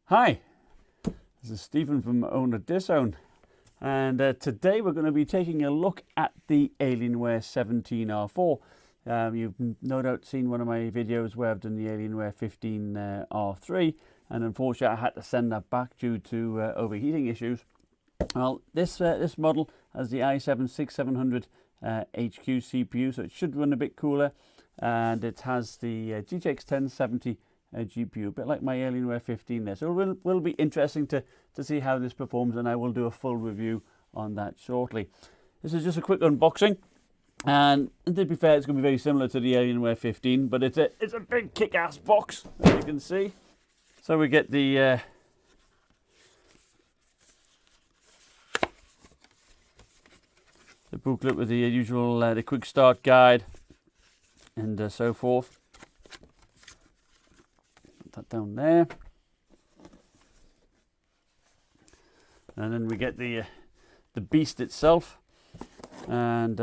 Hi, this is Stephen from Owner Disown, and today we're going to be taking a look at the Alienware 17R4. You've no doubt seen one of my videos where I've done the Alienware 15R3, and unfortunately I had to send that back due to overheating issues. Well, this model has the i7-6700 HQ CPU, so it should run a bit cooler, and it has the GTX 1070 GPU, a bit like my Alienware 15 there. So it will be interesting to see how this performs, and I will do a full review on that shortly. This is just a quick unboxing, and to be fair, it's going to be very similar to the Alienware 15, but it's a big kick-ass box, as you can see. So we get the booklet with the usual the quick start guide and so forth. That down there, and then we get the beast itself, and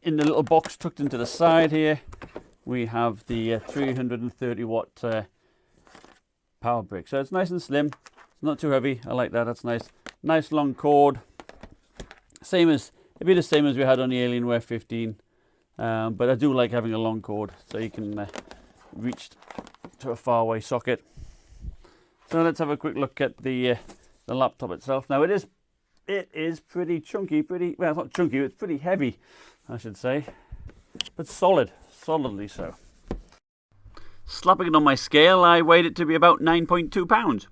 in the little box tucked into the side here we have the 330 watt power brick. So it's nice and slim, it's not too heavy. I like that. That's nice long cord, it'd be the same as we had on the Alienware 15. But I do like having a long cord so you can reach to a faraway socket. So let's have a quick look at the laptop itself. Now it is pretty chunky, well, it's not chunky, it's pretty heavy, I should say, but solidly so. Slapping it on my scale, I weighed it to be about 9.2 pounds.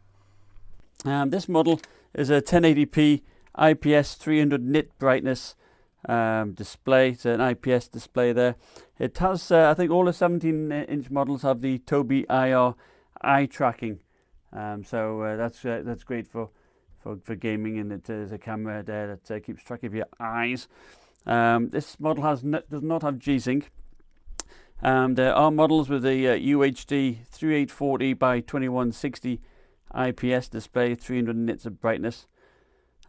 This model is a 1080p IPS 300 nit brightness display. It's an IPS display there. It has, I think all the 17-inch models have the Tobii IR eye tracking. So that's great for gaming, and there's a camera there that keeps track of your eyes. This model does not have G-Sync. There are models with a UHD 3840 by 2160 IPS display, 300 nits of brightness.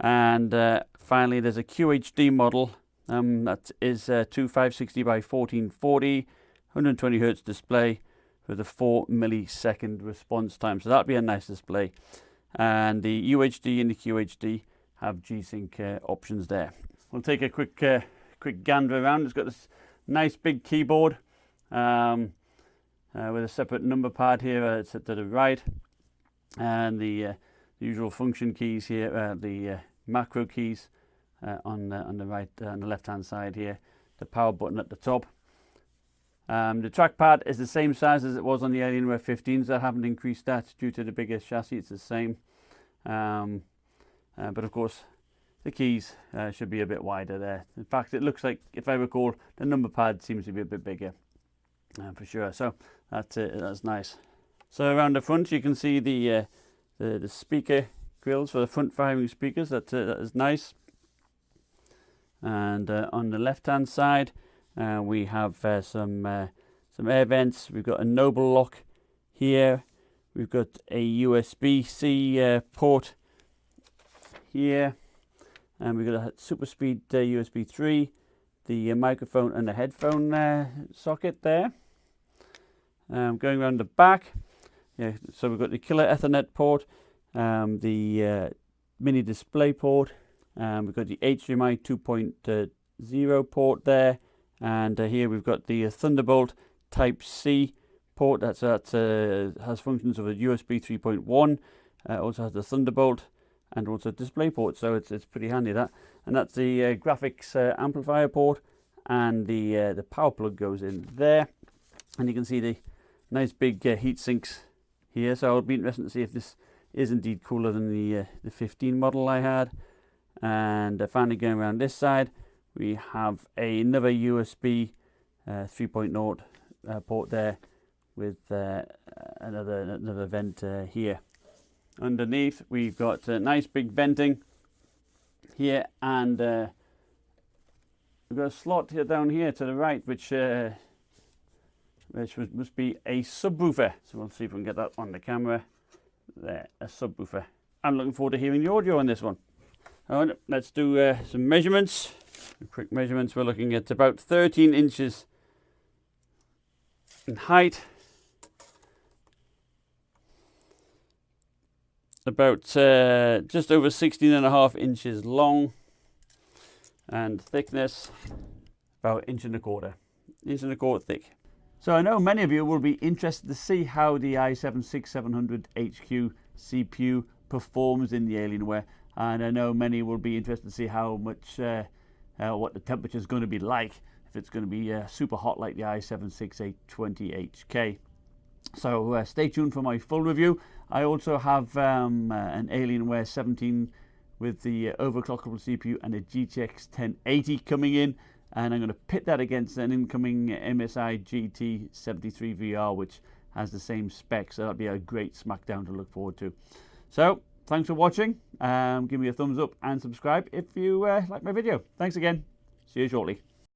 And finally, there's a QHD model that is 2560 by 1440, 120 hertz display with a 4 millisecond response time. So that'd be a nice display. And the UHD and the QHD have G-Sync options there. We'll take a quick gander around. It's got this nice big keyboard with a separate number pad here to the right, and the usual function keys here, the macro keys on the right, on the left hand side here, the power button at the top. The trackpad is the same size as it was on the Alienware 15s. I haven't increased that due to the bigger chassis. It's the same, but of course the keys should be a bit wider there. In fact, it looks like, if I recall, the number pad seems to be a bit bigger for sure. So that's nice. So around the front you can see the speaker grills for the front firing speakers. That is nice. And on the left hand side we have some air vents. We've got a Noble lock here. We've got a USB-C port here, and we've got a super speed USB 3, the microphone and the headphone socket there. Going around the back, so we've got the killer Ethernet port, the mini display port, we've got the HDMI 2.0 port there, and here we've got the Thunderbolt Type-C port that has functions of a USB 3.1, also has the Thunderbolt and also display port, so it's pretty handy that. And that's the graphics amplifier port, and the power plug goes in there, and you can see the nice big heat sinks here. So it'll be interesting to see if this is indeed cooler than the 15 model I had. And finally, going around this side, we have another USB 3.0 port there with another vent here. Underneath we've got nice big venting here, and we've got a slot here down here to the right, which must be a subwoofer. So we'll see if we can get that on the camera. There, a subwoofer. I'm looking forward to hearing the audio on this one. All right, let's do some measurements. Quick measurements. We're looking at about 13 inches in height, about just over 16.5 inches long, and thickness about 1.25 inches thick. So I know many of you will be interested to see how the i7-6700HQ CPU performs in the Alienware, and I know many will be interested to see how much what the temperature is going to be like, if it's going to be super hot like the i7-6820HK. So stay tuned for my full review. I also have an Alienware 17 with the overclockable CPU and a GTX 1080 coming in, and I'm going to pit that against an incoming MSI GT73VR, which has the same specs. So that'll be a great smackdown to look forward to. So thanks for watching. Give me a thumbs up and subscribe if you like my video. Thanks again. See you shortly.